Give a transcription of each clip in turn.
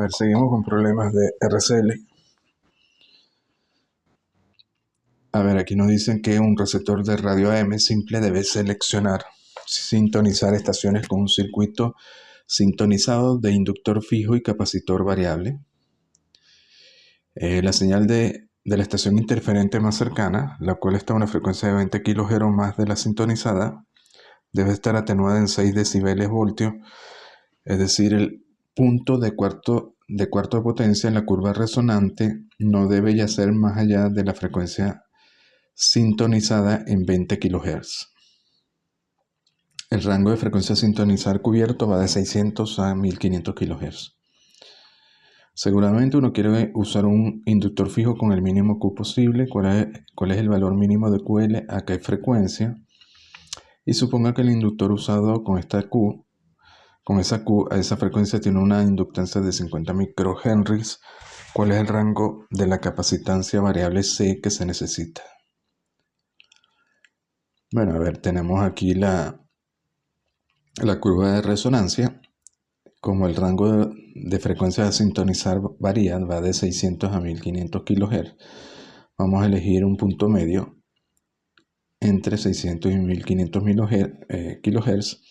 A ver, seguimos con problemas de RCL. A ver, aquí nos dicen que un receptor de radio AM simple debe sintonizar estaciones con un circuito sintonizado de inductor fijo y capacitor variable. La señal de la estación interferente más cercana, la cual está a una frecuencia de 20 kHz más de la sintonizada, debe estar atenuada en 6 decibeles voltios, es decir, el punto de cuarto de potencia en la curva resonante no debe yacer más allá de la frecuencia sintonizada en 20 kHz. El rango de frecuencia a sintonizar cubierto va de 600 a 1500 kHz. Seguramente uno quiere usar un inductor fijo con el mínimo Q posible. ¿Cuál es el valor mínimo de QL a qué frecuencia? Y suponga que el inductor usado con esa Q a esa frecuencia tiene una inductancia de 50 microhenries. ¿Cuál es el rango de la capacitancia variable C que se necesita? Bueno, a ver, tenemos aquí la curva de resonancia. Como el rango de frecuencia a sintonizar varía, va de 600 a 1500 kHz, vamos a elegir un punto medio entre 600 y 1500 kHz.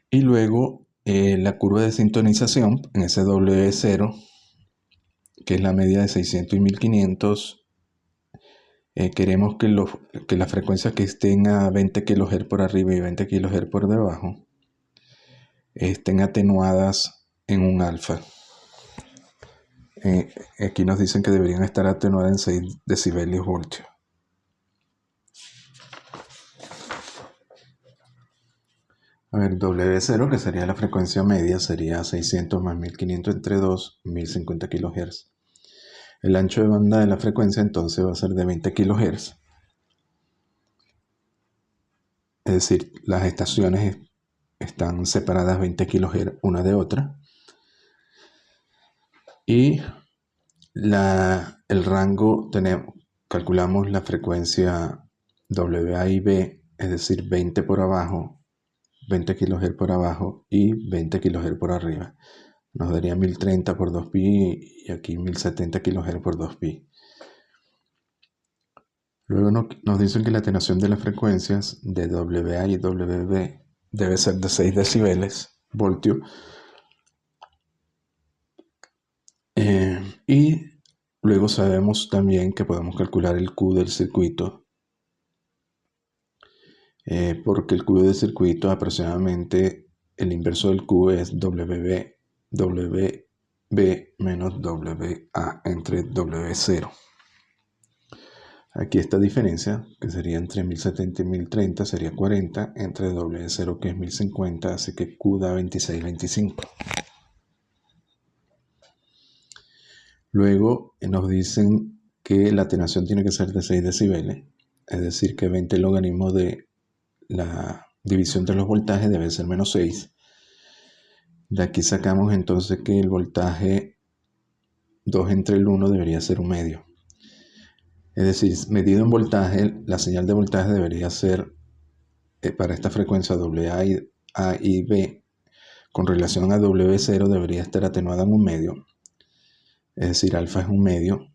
Y luego la curva de sintonización en ese W0, que es la media de 600 y 1500. Queremos que las frecuencias que estén a 20 kHz por arriba y 20 kHz por debajo estén atenuadas en un alfa. Aquí nos dicen que deberían estar atenuadas en 6 decibeles voltios. A ver, W0, que sería la frecuencia media, sería 600 más 1500 entre 2, 1050 kHz. El ancho de banda de la frecuencia entonces va a ser de 20 kHz. Es decir, las estaciones están separadas 20 kHz una de otra. Y el rango, calculamos la frecuencia WA y B, es decir, 20 por abajo, 20 kHz por abajo y 20 kHz por arriba. Nos daría 1030 por 2pi y aquí 1070 kHz por 2pi. Luego nos dicen que la atenuación de las frecuencias de WA y WB debe ser de 6 decibeles voltios. Y luego sabemos también que podemos calcular el Q del circuito. Porque el Q del circuito aproximadamente el inverso del Q es WB menos WA entre W0. Aquí esta diferencia, que sería entre 1070 y 1030, sería 40, entre W0 que es 1050, así que Q da 2625. Luego nos dicen que la atenuación tiene que ser de 6 decibeles, es decir que 20 logaritmo de la división de los voltajes debe ser menos 6. De aquí sacamos entonces que el voltaje 2 entre el 1 debería ser un medio. Es decir, medido en voltaje, la señal de voltaje debería ser para esta frecuencia WA y B con relación a W0 debería estar atenuada en un medio. Es decir, alfa es un medio.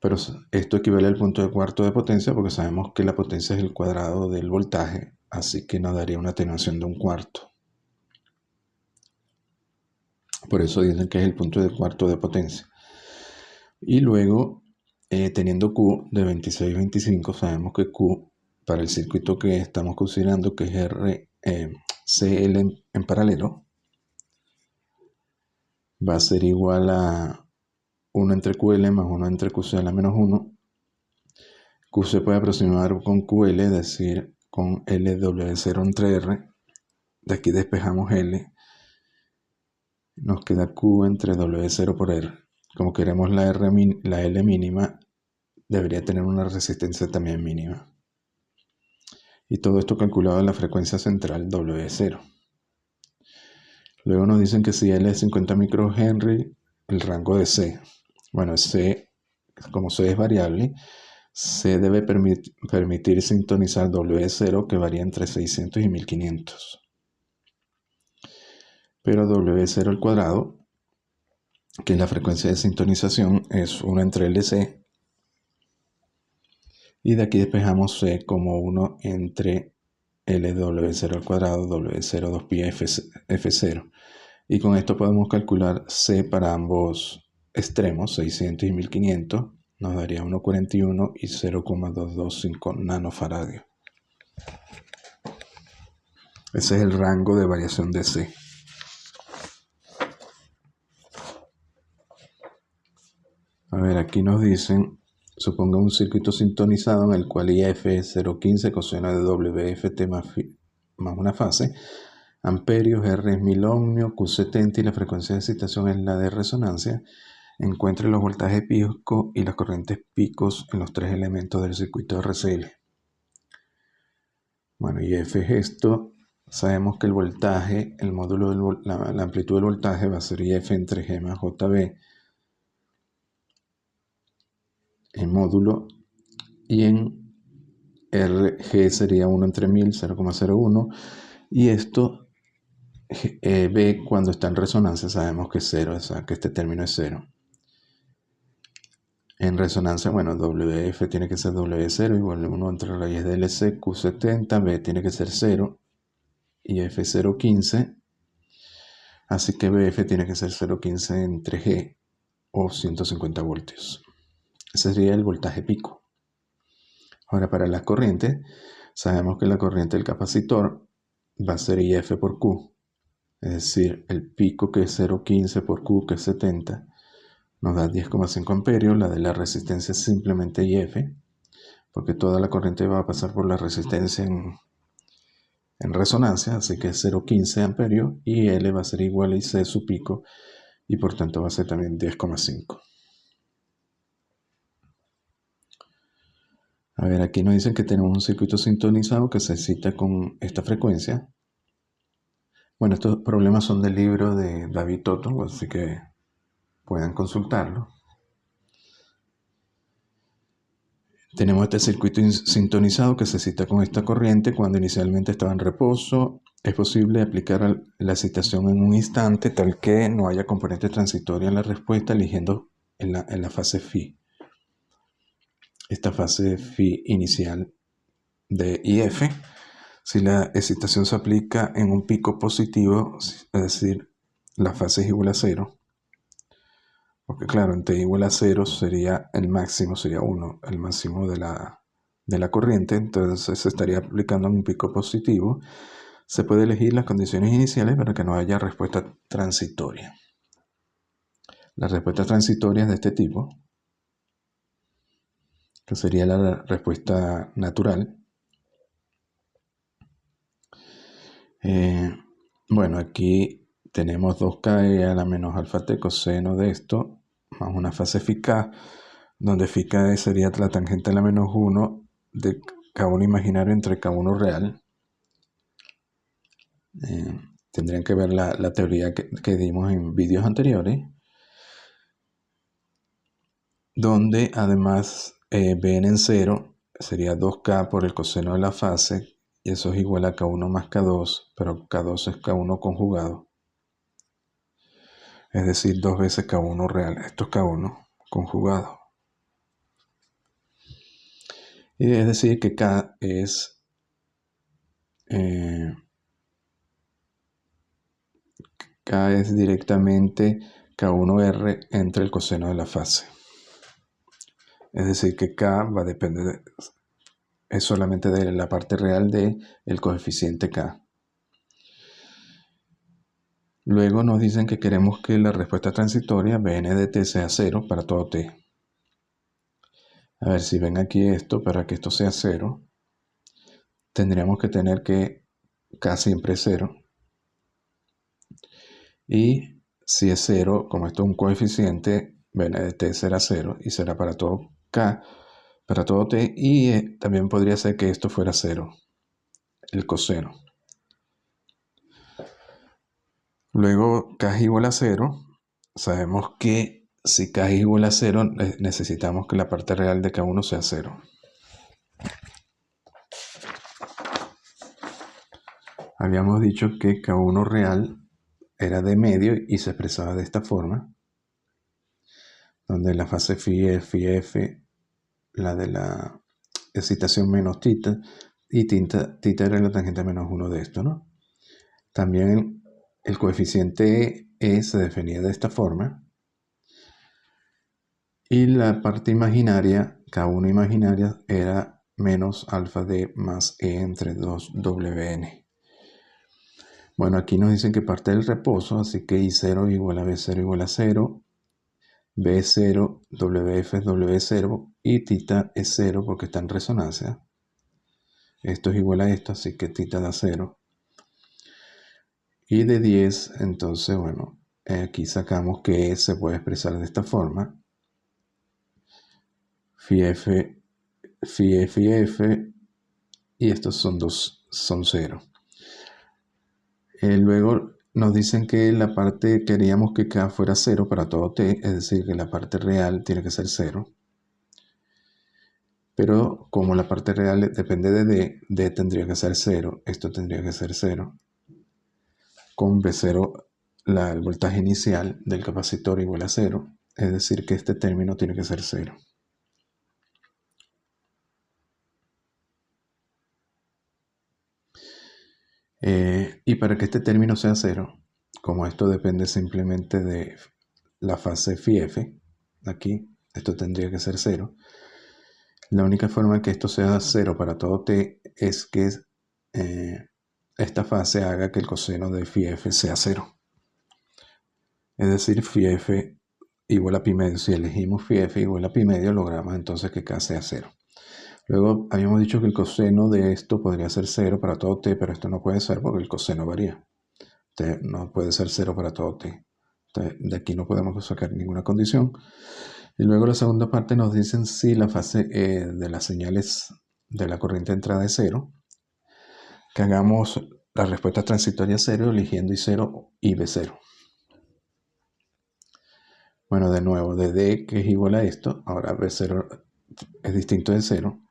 Pero esto equivale al punto de cuarto de potencia porque sabemos que la potencia es el cuadrado del voltaje, así que nos daría una atenuación de un cuarto. Por eso dicen que es el punto de cuarto de potencia. Y luego, teniendo Q de 2625, sabemos que Q para el circuito que estamos considerando, que es CL en paralelo, va a ser igual a 1 entre QL más 1 entre QC a la menos 1. Q se puede aproximar con QL, es decir, con LW0 entre R. De aquí despejamos L. Nos queda Q entre W0 por R. Como queremos la L mínima, debería tener una resistencia también mínima. Y todo esto calculado en la frecuencia central W0. Luego nos dicen que si L es 50 microhenry, el rango de C. Bueno, C, como C es variable, C debe permitir sintonizar W0 que varía entre 600 y 1500. pero W0 al cuadrado, que es la frecuencia de sintonización, es 1 entre LC. Y de aquí despejamos C como 1 entre LW0 al cuadrado, W0 2pi F0. Y con esto podemos calcular C para ambos extremos, 600 y 1500. Nos daría 1,41 y 0,225 nanofaradio. Ese es el rango de variación de C. A ver, aquí nos dicen, suponga un circuito sintonizado en el cual IF es 0,15 coseno de WFT más una fase, amperios, R es 1000 ohmios, Q70 y la frecuencia de excitación es la de resonancia. Encuentre los voltajes picos y las corrientes picos en los tres elementos del circuito RCL. Bueno, IF es esto. Sabemos que el voltaje, el módulo la amplitud del voltaje va a ser IF entre G más JB en módulo, y en RG sería 1 entre 1000, 0,01, y esto B cuando está en resonancia sabemos que es 0, o sea que este término es 0. En resonancia, bueno, WF tiene que ser W0 igual a 1 entre raíz de LC, Q70, B tiene que ser 0 y F0, 15. Así que BF tiene que ser 0,15 entre G o 150 voltios. Ese sería el voltaje pico. Ahora, para las corrientes, sabemos que la corriente del capacitor va a ser IF por Q. Es decir, el pico, que es 0,15 por Q, que es 70, nos da 10,5 amperios. La de la resistencia es simplemente IF, porque toda la corriente va a pasar por la resistencia en resonancia, así que es 0,15 amperios, y L va a ser igual a IC su pico, y por tanto va a ser también 10,5. A ver, aquí nos dicen que tenemos un circuito sintonizado que se excita con esta frecuencia. Bueno, estos problemas son del libro de David Toto, así que pueden consultarlo. Tenemos este circuito sintonizado que se excita con esta corriente cuando inicialmente estaba en reposo. Es posible aplicar la excitación en un instante tal que no haya componente transitoria en la respuesta, eligiendo en la fase phi. Esta fase phi inicial de IF, si la excitación se aplica en un pico positivo, es decir, la fase es igual a 0, porque claro, en t igual a 0 sería el máximo, sería 1, el máximo de la corriente, entonces se estaría aplicando en un pico positivo. Se puede elegir las condiciones iniciales para que no haya respuesta transitoria. Las respuestas transitorias de este tipo, que sería la respuesta natural. Bueno, aquí tenemos 2k a la menos alfa t coseno de esto, más una fase phi k, donde phi k sería la tangente a la menos 1 de k1 imaginario entre k1 real. Tendrían que ver la teoría que dimos en vídeos anteriores, donde además Bn en 0 sería 2k por el coseno de la fase, y eso es igual a k1 más k2, pero k2 es k1 conjugado. Es decir, 2 veces k1 real. Esto es k1 conjugado. Y es decir que k es directamente k1r entre el coseno de la fase. Es decir que k va a depender, es solamente de la parte real del coeficiente k. Luego nos dicen que queremos que la respuesta transitoria Bn de t sea 0 para todo t. A ver, si ven aquí esto, para que esto sea 0, tendríamos que tener que k siempre es 0. Y si es 0, como esto es un coeficiente, Bn de t será 0 y será para todo k, para todo t, y también podría ser que esto fuera 0, el coseno. Luego k es igual a 0, sabemos que si k es igual a 0, necesitamos que la parte real de k1 sea 0. Habíamos dicho que k1 real era de medio y se expresaba de esta forma, donde la fase phi f, la de la excitación menos tita, y tita era la tangente menos 1 de esto, ¿no? También el coeficiente E se definía de esta forma, y la parte imaginaria, K1 imaginaria, era menos alfa D más E entre 2 WN. Bueno, aquí nos dicen que parte del reposo, así que I0 igual a B0 igual a 0, B0, WF es W0 y tita es 0 porque está en resonancia. Esto es igual a esto, así que tita da 0. Y de 10, entonces, bueno, aquí sacamos que E se puede expresar de esta forma. Phi F, y estos son 0. Luego nos dicen que la parte, queríamos que K fuera 0 para todo T, es decir, que la parte real tiene que ser 0. Pero como la parte real depende de D tendría que ser 0, esto tendría que ser 0. Con B0, el voltaje inicial del capacitor igual a 0, es decir, que este término tiene que ser 0. Y para que este término sea 0, como esto depende simplemente de la fase phi f, aquí, esto tendría que ser 0. La única forma que esto sea 0 para todo t es que esta fase haga que el coseno de phi f sea 0. Es decir, phi f igual a pi medio. Si elegimos phi f igual a pi medio, logramos entonces que k sea 0. Luego habíamos dicho que el coseno de esto podría ser 0 para todo t, pero esto no puede ser porque el coseno varía. No puede ser 0 para todo t. Entonces, de aquí no podemos sacar ninguna condición. Y luego la segunda parte nos dicen si la fase de las señales de la corriente de entrada es 0, que hagamos la respuesta transitoria 0 eligiendo I0 y B0. Bueno, de nuevo, de D, que es igual a esto, ahora B0 es distinto de 0.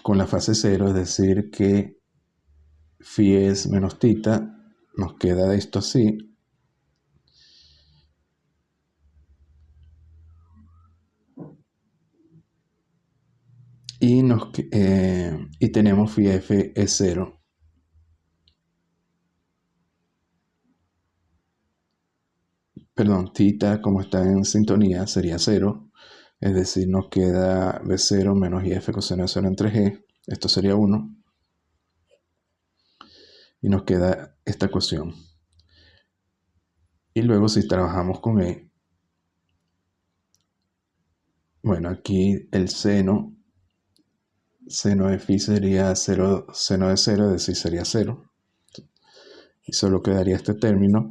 Con la fase 0, es decir, que phi es menos tita, nos queda esto así. Y tenemos phi f es 0. Perdón, tita, como está en sintonía, sería 0. Es decir, nos queda B0 menos IF coseno de 0 entre G. Esto sería 1. Y nos queda esta ecuación. Y luego si trabajamos con E, bueno, aquí el seno de phi sería 0, seno de 0, es decir, sería 0. Y solo quedaría este término.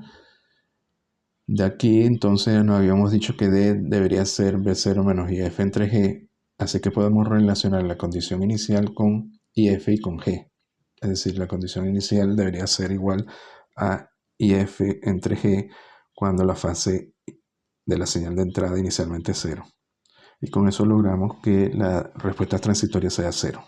De aquí entonces nos habíamos dicho que D debería ser B0 menos IF entre G. Así que podemos relacionar la condición inicial con IF y con G. Es decir, la condición inicial debería ser igual a IF entre G cuando la fase de la señal de entrada inicialmente es 0. Y con eso logramos que la respuesta transitoria sea 0.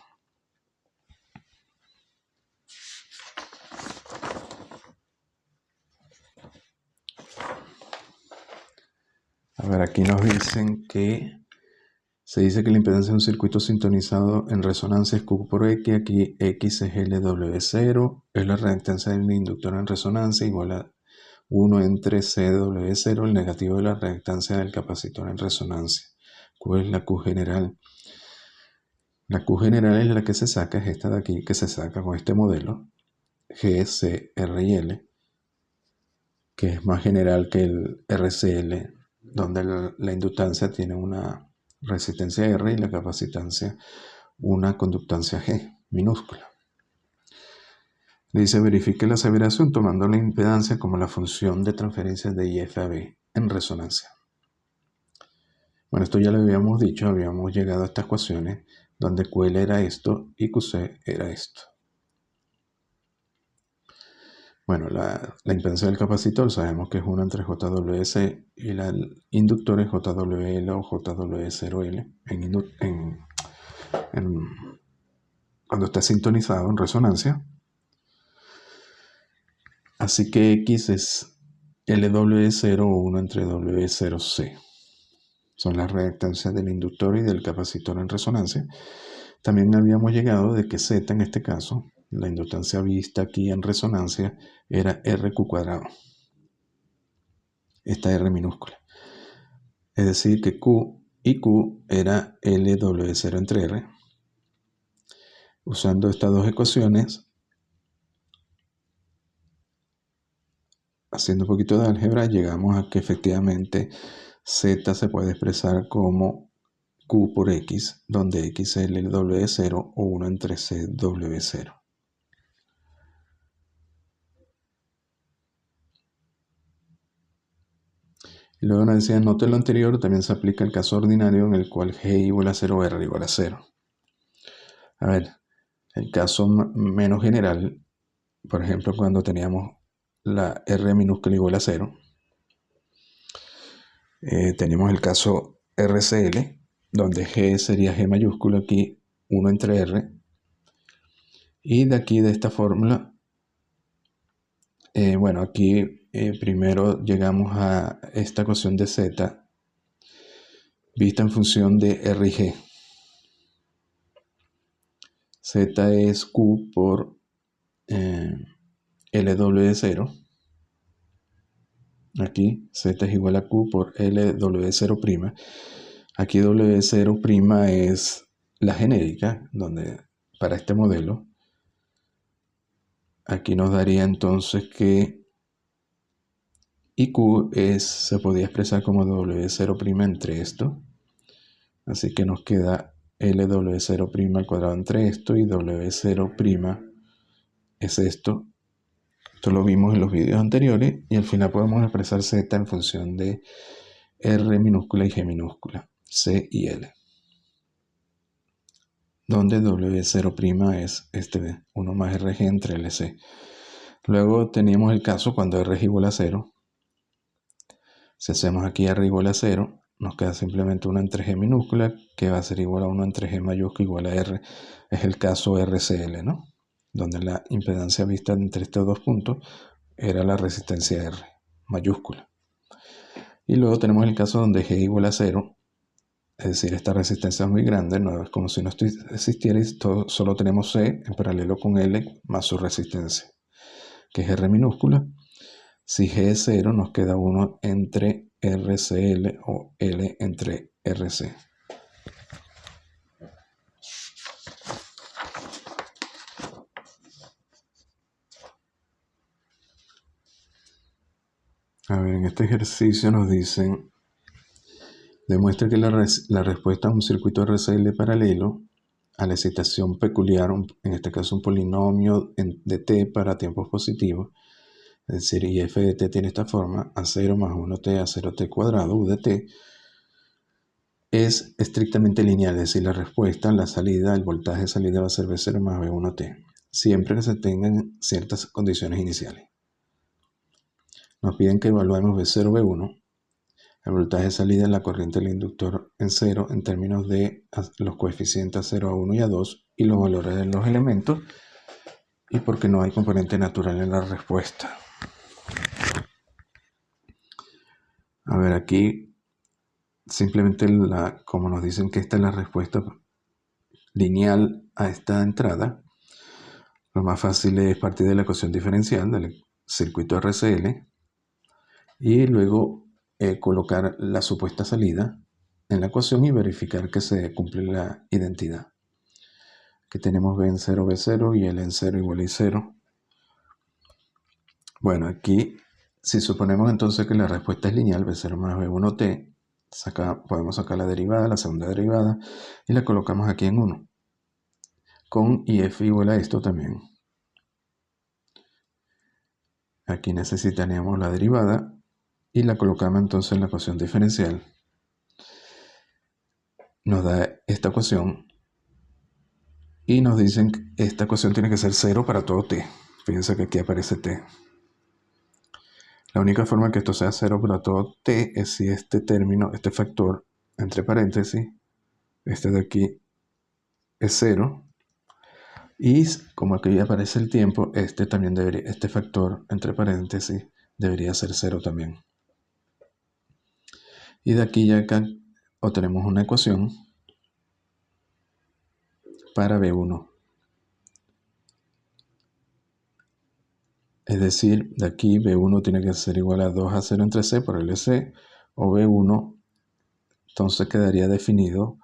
A ver, aquí nos dicen que se dice que la impedancia de un circuito sintonizado en resonancia es Q por X. Aquí X es LW0, es la reactancia del inductor en resonancia igual a 1 entre CW0, el negativo de la reactancia del capacitor en resonancia. ¿Cuál es la Q general? La Q general es la que se saca, es esta de aquí, que se saca con este modelo, G, C, R y L, que es más general que el RCL, donde la inductancia tiene una resistencia R y la capacitancia una conductancia G, minúscula. Le dice verifique la aseveración tomando la impedancia como la función de transferencia de IF a B en resonancia. Bueno, esto ya lo habíamos dicho, habíamos llegado a estas ecuaciones donde QL era esto y QC era esto. Bueno, la impedancia del capacitor sabemos que es 1 entre JWC y el inductor es JWL o JW0L cuando está sintonizado en resonancia. Así que X es LW0 o 1 entre W0C. Son las reactancias del inductor y del capacitor en resonancia. También habíamos llegado de que Z en este caso, la inductancia vista aquí en resonancia, era RQ cuadrado. Esta R minúscula. Es decir que Q y Q era LW0 entre R. Usando estas dos ecuaciones, haciendo un poquito de álgebra, llegamos a que efectivamente Z se puede expresar como Q por X, donde X es el W0 o 1 entre CW0. Y luego nos decía, note lo anterior, también se aplica el caso ordinario en el cual G igual a 0 o R igual a 0. A ver, el caso menos general, por ejemplo, cuando teníamos la R minúscula igual a 0, tenemos el caso RCL, donde G sería G mayúscula aquí, 1 entre R. Y de aquí, de esta fórmula, bueno, aquí primero llegamos a esta ecuación de Z vista en función de R y G. Z es Q por LW0. Aquí Z es igual a Q por LW0'. Aquí W0' es la genérica, donde para este modelo. Aquí nos daría entonces que IQ se podía expresar como W0' entre esto. Así que nos queda LW0' al cuadrado entre esto y W0' es esto. Esto lo vimos en los vídeos anteriores y al final podemos expresar Z en función de R minúscula y G minúscula, C y L. Donde W0' es este 1 más RG entre LC. Luego teníamos el caso cuando R es igual a 0. Si hacemos aquí R igual a 0, nos queda simplemente 1 entre G minúscula, que va a ser igual a 1 entre G mayúscula igual a R. Es el caso RCL, ¿no? Donde la impedancia vista entre estos dos puntos era la resistencia R mayúscula. Y luego tenemos el caso donde G igual a 0, es decir, esta resistencia es muy grande, no es como si no existiera y solo tenemos C en paralelo con L más su resistencia, que es R minúscula. Si G es 0, nos queda 1 entre RCL o L entre RC. A ver, en este ejercicio nos dicen, demuestra que la respuesta a un circuito RCL paralelo a la excitación peculiar, en este caso un polinomio de t para tiempos positivos, es decir, y f de t tiene esta forma, a0 más 1t a 0t cuadrado, u de t, es estrictamente lineal, es decir, la respuesta, la salida, el voltaje de salida va a ser V0 más V1t, siempre que se tengan ciertas condiciones iniciales. Nos piden que evaluemos V0, V1, el voltaje de salida de la corriente del inductor en 0 en términos de los coeficientes a 0, a 1 y a 2 y los valores de los elementos, y porque no hay componente natural en la respuesta. A ver, aquí simplemente como nos dicen que esta es la respuesta lineal a esta entrada, lo más fácil es partir de la ecuación diferencial del circuito RCL y luego colocar la supuesta salida en la ecuación y verificar que se cumple la identidad. Que tenemos B en 0, B0 y L en 0 igual a 0. Bueno, aquí si suponemos entonces que la respuesta es lineal, B0 más B1t, podemos sacar la derivada, la segunda derivada, y la colocamos aquí en 1. Con IF igual a esto también. Aquí necesitaríamos la derivada y la colocamos entonces en la ecuación diferencial. Nos da esta ecuación y nos dicen que esta ecuación tiene que ser 0 para todo t. Fíjense que aquí aparece t. La única forma que esto sea 0 para todo t es si este término, este factor, entre paréntesis, este de aquí es 0, Y como aquí aparece el tiempo, este factor entre paréntesis debería ser 0 también. Y de aquí ya acá obtenemos una ecuación para B1. Es decir, de aquí B1 tiene que ser igual a 2 a 0 entre C por LC, o B1 entonces quedaría definido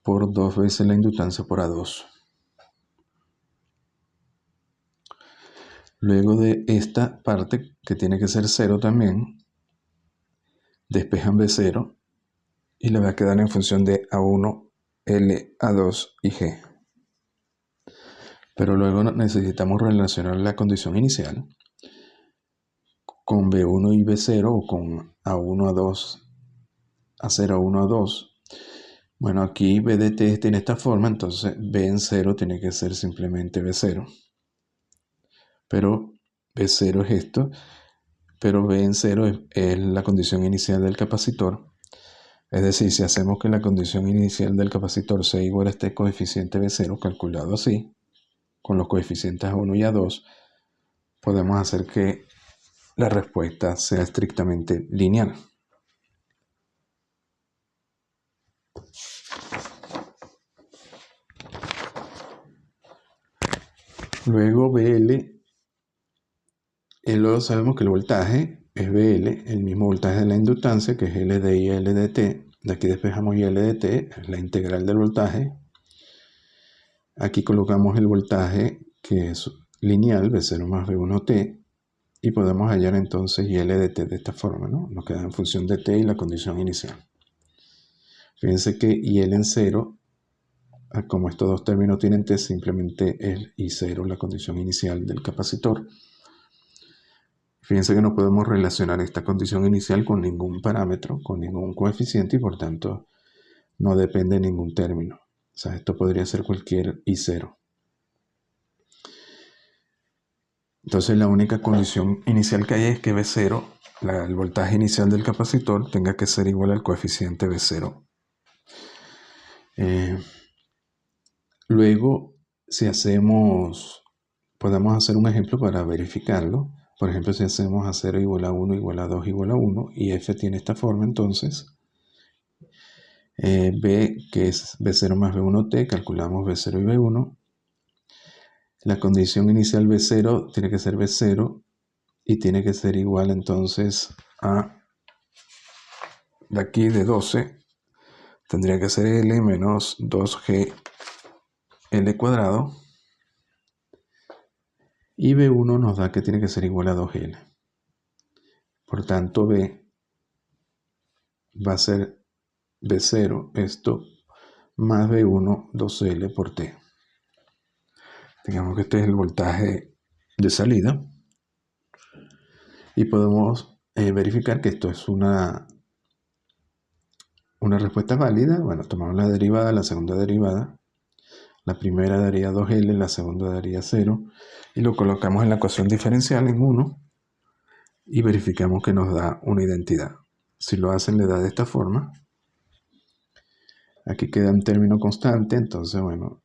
por 2 veces la inductancia por A2. Luego de esta parte, que tiene que ser 0 también, despejan B0 y le va a quedar en función de A1, L, A2 y G. Pero luego necesitamos relacionar la condición inicial con B1 y B0 o con A1, A2, A0, A1, A2. Bueno, aquí B de t tiene esta forma, entonces B en 0 tiene que ser simplemente B0. Pero B0 es esto, pero B en 0 es la condición inicial del capacitor. Es decir, si hacemos que la condición inicial del capacitor sea igual a este coeficiente B0, calculado así, con los coeficientes A1 y A2, podemos hacer que la respuesta sea estrictamente lineal. Luego BL, y luego sabemos que el voltaje es BL, el mismo voltaje de la inductancia, que es L de I, L de T. De aquí despejamos I, L de T, es la integral del voltaje. Aquí colocamos el voltaje, que es lineal, B0 más B1T, y podemos hallar entonces IL de T de esta forma, ¿no? Nos queda en función de T y la condición inicial. Fíjense que IL en 0, como estos dos términos tienen T, simplemente es I0, la condición inicial del capacitor. Fíjense que no podemos relacionar esta condición inicial con ningún parámetro, con ningún coeficiente, y por tanto no depende de ningún término. O sea, esto podría ser cualquier I0. Entonces la única condición inicial que hay es que B0, el voltaje inicial del capacitor, tenga que ser igual al coeficiente B0. Luego, si podemos hacer un ejemplo para verificarlo. Por ejemplo, si hacemos A0 igual a 1 igual a 2 igual a 1 y F tiene esta forma, entonces B, que es B0 más B1T, calculamos B0 y B1. La condición inicial B0 tiene que ser B0 y tiene que ser igual entonces a, de aquí de 12, tendría que ser L menos 2G L cuadrado. Y B1 nos da que tiene que ser igual a 2L. Por tanto, B va a ser B0, esto, más B1, 2L por T. Digamos que este es el voltaje de salida. Y podemos verificar que esto es una respuesta válida. Bueno, tomamos la derivada, la segunda derivada. La primera daría 2L, la segunda daría 0. Y lo colocamos en la ecuación diferencial en 1. Y verificamos que nos da una identidad. Si lo hacen, le da de esta forma. Aquí queda un término constante, entonces, bueno,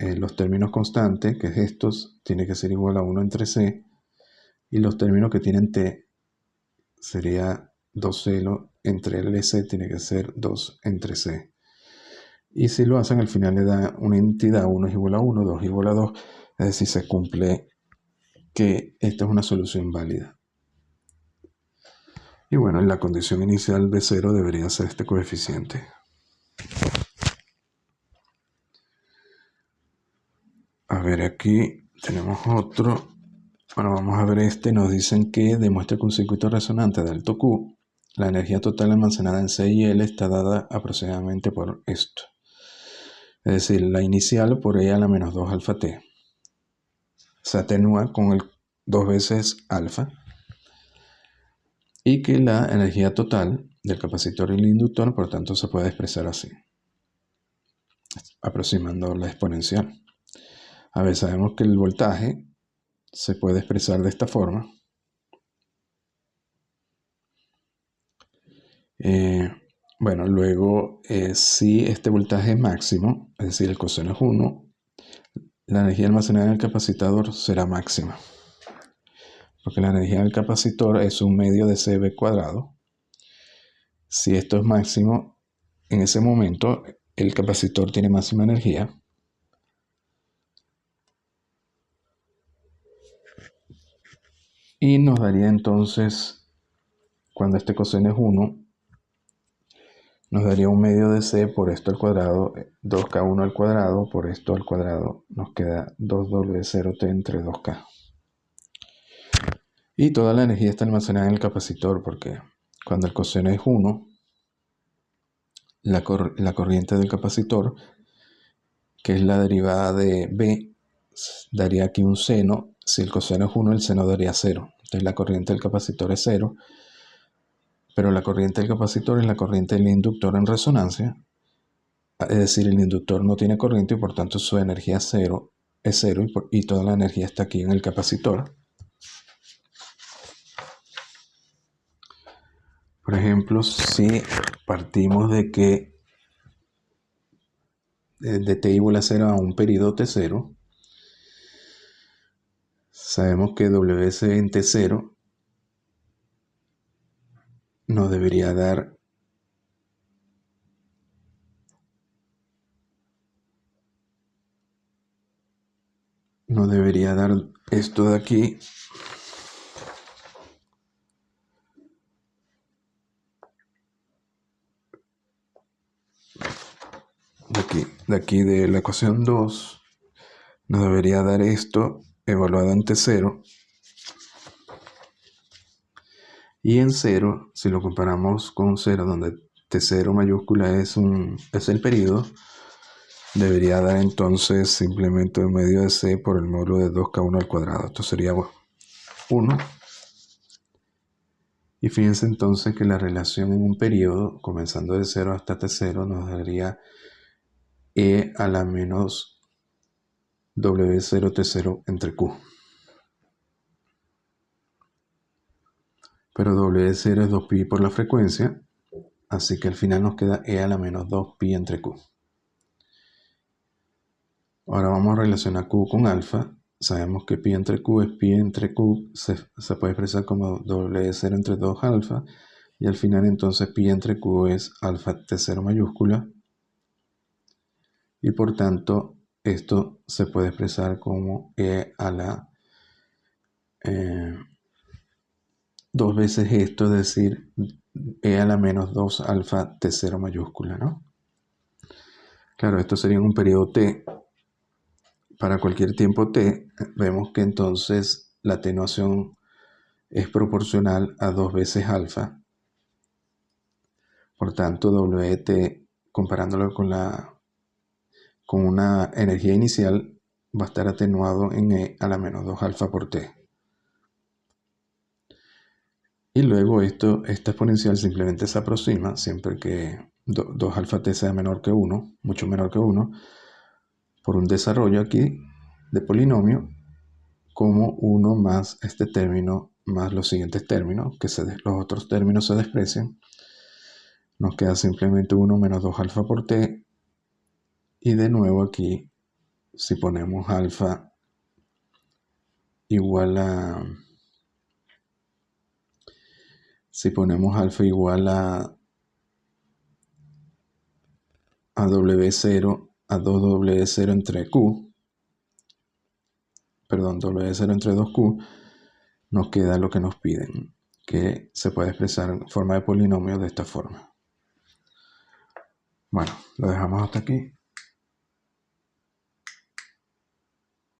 los términos constantes, que es estos, tiene que ser igual a 1 entre C. Y los términos que tienen T, sería 2C entre LC, tiene que ser 2 entre C. Y si lo hacen, al final le da una entidad, 1 es igual a 1, 2 es igual a 2. Es decir, se cumple que esta es una solución válida. Y bueno, en la condición inicial B0 debería ser este coeficiente. A ver, aquí tenemos otro. Bueno, vamos a ver este. Nos dicen que demuestra que un circuito resonante de alto Q, la energía total almacenada en C y L está dada aproximadamente por esto. Es decir, la inicial por E a la menos 2 alfa T. Se atenúa con el 2 veces alfa. Y que la energía total del capacitor y el inductor, por tanto, se puede expresar así, aproximando la exponencial. A ver, sabemos que el voltaje se puede expresar de esta forma. Bueno, luego, si este voltaje es máximo, es decir, el coseno es 1, la energía almacenada en el capacitor será máxima, porque la energía del capacitor es un medio de CB cuadrado. Si esto es máximo, en ese momento el capacitor tiene máxima energía. Y nos daría entonces, cuando este coseno es 1, nos daría un medio de C por esto al cuadrado, 2K1 al cuadrado, por esto al cuadrado, nos queda 2W0T entre 2K. Y toda la energía está almacenada en el capacitor, porque cuando el coseno es 1, la corriente del capacitor, que es la derivada de B, daría aquí un seno. Si el coseno es 1, el seno daría 0. Entonces la corriente del capacitor es 0, pero la corriente del capacitor es la corriente del inductor en resonancia. Es decir, el inductor no tiene corriente y por tanto su energía es 0 y toda la energía está aquí en el capacitor. Por ejemplo, si partimos de que de t igual a 0 a un periodo t0, sabemos que Ws en t0 nos debería dar esto de aquí, de aquí de la ecuación 2, nos debería dar esto evaluado en t0. Y en 0, si lo comparamos con 0, donde t0 mayúscula es el periodo, debería dar entonces simplemente un medio de c por el módulo de 2k1 al cuadrado. Esto sería 1. Y fíjense entonces que la relación en un periodo, comenzando de 0 hasta t0, nos daría e a la menos w0t0 entre q. Pero W0 es 2pi por la frecuencia, así que al final nos queda e a la menos 2pi entre q. Ahora vamos a relacionar q con alfa. Sabemos que pi entre q es pi entre q, se puede expresar como W0 entre 2 alfa, y al final entonces pi entre q es alfa t0 mayúscula, y por tanto esto se puede expresar como e a la 2 veces esto, es decir, e a la menos 2 alfa t0 mayúscula, ¿no? Claro, esto sería en un periodo t. Para cualquier tiempo t, vemos que entonces la atenuación es proporcional a 2 veces alfa. Por tanto, Wt, comparándolo con una energía inicial, va a estar atenuado en e a la menos 2 alfa por t. Y luego esta exponencial simplemente se aproxima siempre que 2 alfa t sea menor que 1, mucho menor que 1, por un desarrollo aquí de polinomio, como 1 más este término más los siguientes términos, los otros términos se desprecian. Nos queda simplemente 1 menos 2 alfa por t, y de nuevo aquí, si ponemos alfa igual a W0, a 2W0 entre Q, perdón, W0 entre 2Q, nos queda lo que nos piden, que se puede expresar en forma de polinomio de esta forma. Bueno, lo dejamos hasta aquí.